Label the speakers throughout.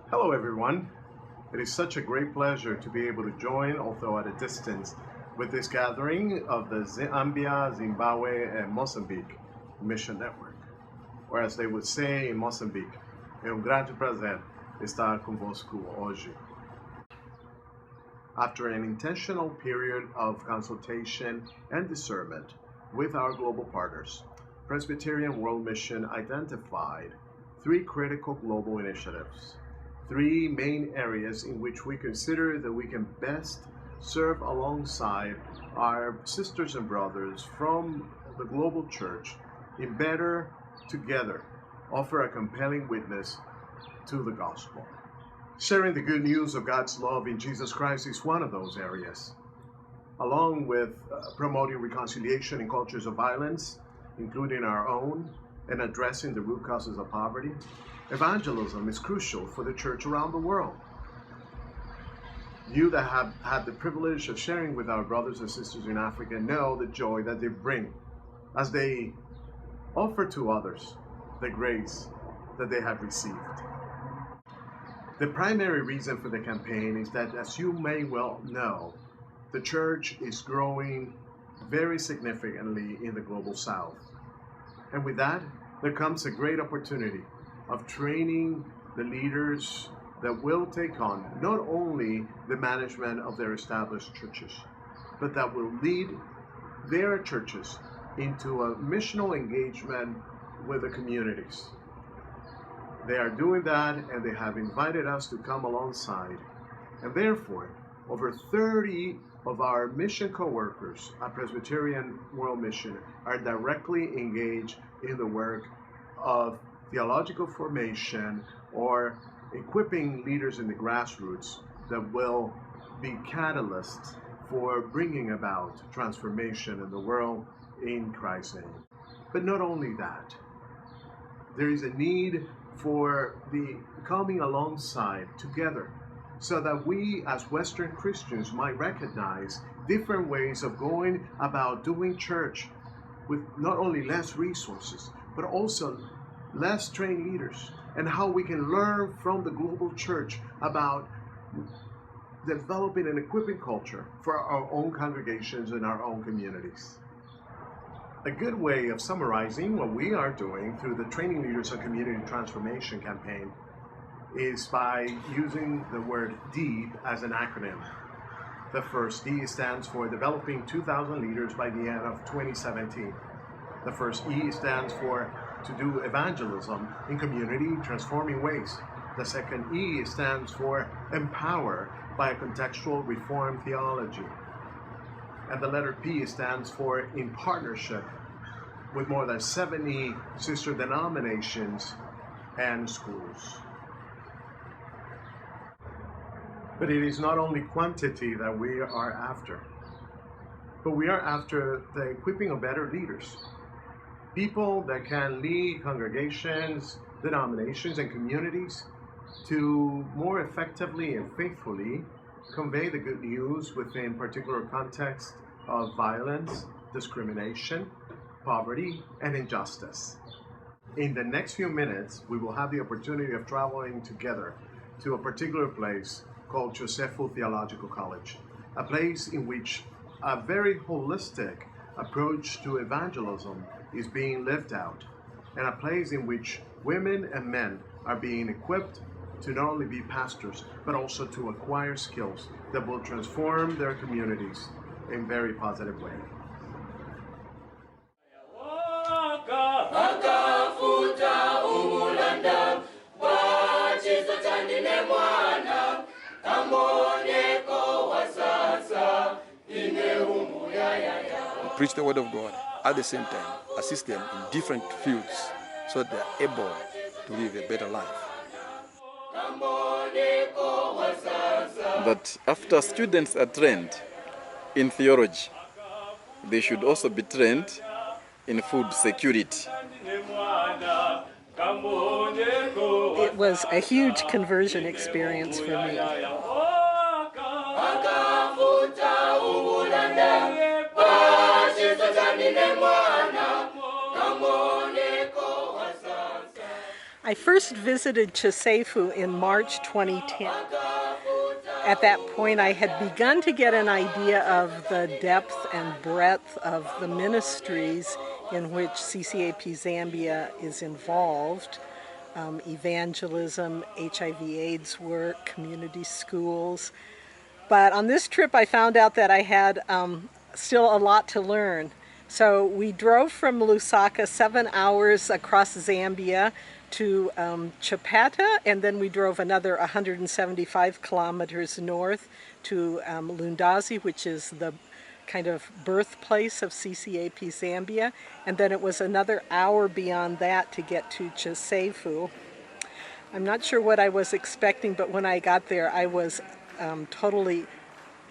Speaker 1: Hello everyone. It is such a great pleasure to be able to join, although at a distance, with this gathering of the Zambia, Zimbabwe, and Mozambique Mission Network. Or as they would say in Mozambique, é grande prazer estar convosco hoje. After an intentional period of consultation and discernment with our global partners, Presbyterian World Mission identified three critical global initiatives, three main areas in which we consider that we can best serve alongside our sisters and brothers from the global church in better together offer a compelling witness to the gospel. Sharing the good news of God's love in Jesus Christ is one of those areas, along with promoting reconciliation in cultures of violence, including our own, and addressing the root causes of poverty. Evangelism is crucial for the church around the world. You that have had the privilege of sharing with our brothers and sisters in Africa know the joy that they bring as they offer to others the grace that they have received. The primary reason for the campaign is that, as you may well know, the church is growing very significantly in the global south. And with that, there comes a great opportunity of training the leaders that will take on not only the management of their established churches, but that will lead their churches into a missional engagement with the communities. They are doing that, and they have invited us to come alongside. And therefore, over 30 of our mission co-workers at Presbyterian World Mission are directly engaged in the work of theological formation or equipping leaders in the grassroots that will be catalysts for bringing about transformation in the world in Christ's name. But not only that, there is a need for the coming alongside together so that we as Western Christians might recognize different ways of going about doing church with not only less resources, but also less trained leaders, and how we can learn from the global church about developing an equipping culture for our own congregations and our own communities. A good way of summarizing what we are doing through the Training Leaders and Community Transformation campaign is by using the word DEEP as an acronym. The first D stands for Developing 2,000 Leaders by the end of 2017. The first E stands for to do evangelism in community transforming ways. The second E stands for empower by a contextual reform theology. And the letter P stands for in partnership with more than 70 sister denominations and schools. But it is not only quantity that we are after, but we are after the equipping of better leaders. People that can lead congregations, denominations, and communities to more effectively and faithfully convey the good news within particular contexts of violence, discrimination, poverty, and injustice. In the next few minutes, we will have the opportunity of traveling together to a particular place called Josefu Theological College, a place in which a very holistic approach to evangelism is being lived out, and a place in which women and men are being equipped to not only be pastors, but also to acquire skills that will transform their communities in very positive ways.
Speaker 2: Preach the word of God, at the same time assist them in different fields so that they are able to live a better life. That after students are trained in theology, they should also be trained in food security.
Speaker 3: It was a huge conversion experience for me. I first visited Chisefu in March 2010. At that point, I had begun to get an idea of the depth and breadth of the ministries in which CCAP Zambia is involved. Evangelism, HIV/AIDS work, community schools. But on this trip, I found out that I had still a lot to learn. So we drove from Lusaka 7 hours across Zambia to Chipata, and then we drove another 175 kilometers north to Lundazi, which is the kind of birthplace of CCAP Zambia, and then it was another hour beyond that to get to Chisefu. I'm not sure what I was expecting, but when I got there, I was totally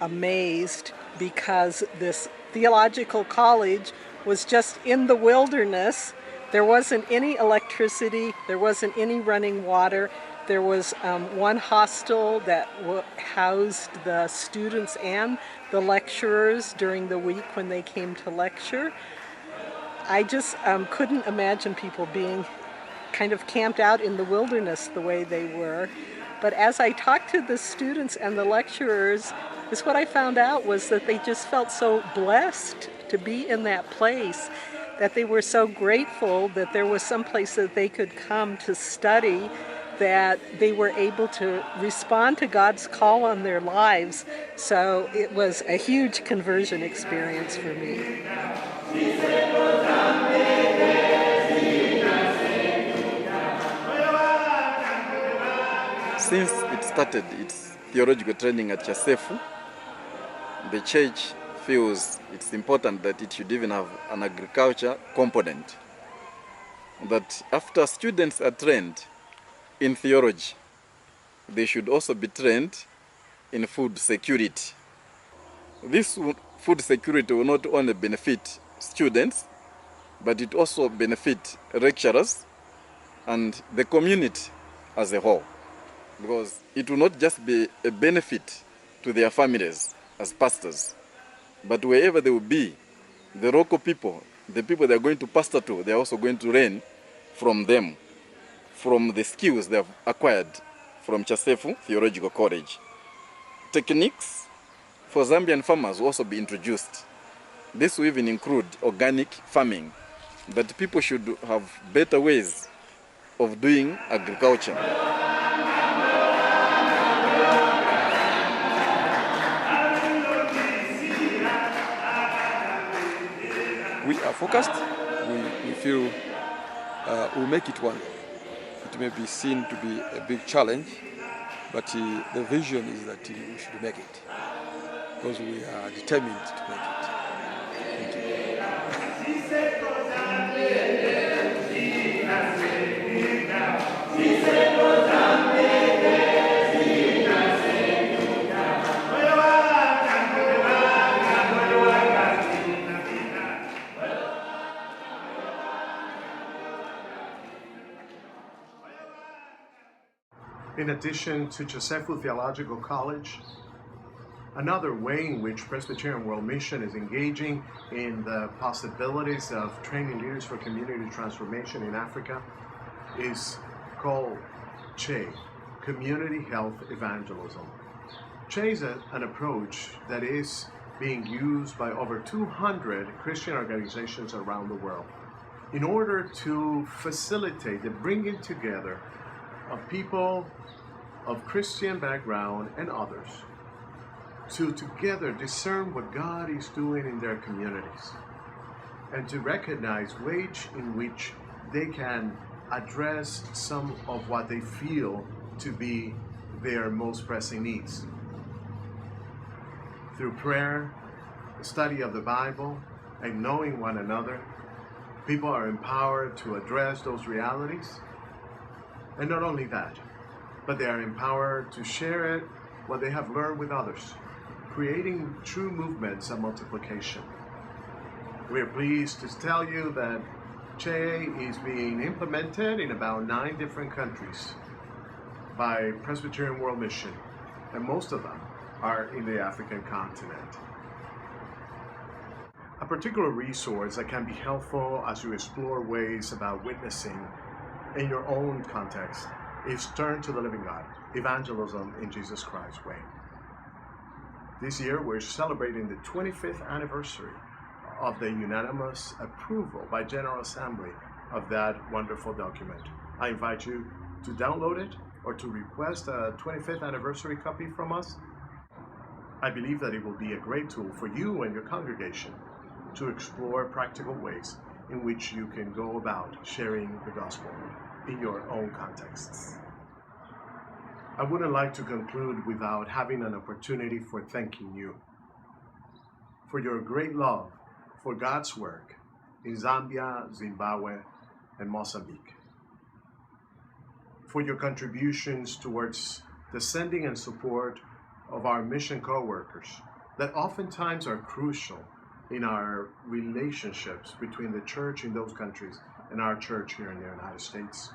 Speaker 3: amazed because this theological college was just in the wilderness. There wasn't any electricity, there wasn't any running water. There was one hostel that housed the students and the lecturers during the week when they came to lecture. I just couldn't imagine people being kind of camped out in the wilderness the way they were. But as I talked to the students and the lecturers, what I found out was that they just felt so blessed to be in that place, that they were so grateful that there was some place that they could come to study, that they were able to respond to God's call on their lives. So it was a huge conversion experience for me.
Speaker 2: Since it started its theological training at Chisefu, the church feels it's important that it should even have an agriculture component. That after students are trained in theology, they should also be trained in food security. This food security will not only benefit students, but it also benefit lecturers and the community as a whole. Because it will not just be a benefit to their families as pastors, but wherever they will be, the local people, the people they are going to pastor to, they are also going to learn from them, from the skills they have acquired from Chisefu Theological College. Techniques for Zambian farmers will also be introduced. This will even include organic farming, that people should have better ways of doing agriculture.
Speaker 4: We are focused. We feel we'll make it one day. It may be seen to be a big challenge, but the vision is that we should make it, because we are determined to make it. Thank
Speaker 1: In addition to Chisefu Theological College, another way in which Presbyterian World Mission is engaging in the possibilities of training leaders for community transformation in Africa is called CHE, Community Health Evangelism. CHE is an approach that is being used by over 200 Christian organizations around the world in order to facilitate the bringing together of people of Christian background and others to together discern what God is doing in their communities and to recognize ways in which they can address some of what they feel to be their most pressing needs. Through prayer, the study of the Bible, and knowing one another, people are empowered to address those realities. And not only that, but they are empowered to share what they have learned with others, creating true movements of multiplication. We are pleased to tell you that CHE is being implemented in about 9 different countries by Presbyterian World Mission, and most of them are in the African continent. A particular resource that can be helpful as you explore ways about witnessing in your own context is turn to the living God, evangelism in Jesus Christ's way. This year, we're celebrating the 25th anniversary of the unanimous approval by General Assembly of that wonderful document. I invite you to download it or to request a 25th anniversary copy from us. I believe that it will be a great tool for you and your congregation to explore practical ways in which you can go about sharing the gospel in your own contexts. I wouldn't like to conclude without having an opportunity for thanking you for your great love for God's work in Zambia, Zimbabwe, and Mozambique, for your contributions towards the sending and support of our mission co-workers that oftentimes are crucial in our relationships between the church in those countries and our church here in the United States.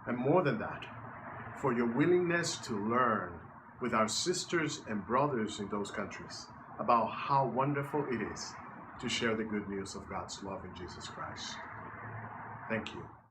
Speaker 1: And more than that, for your willingness to learn with our sisters and brothers in those countries about how wonderful it is to share the good news of God's love in Jesus Christ. Thank you.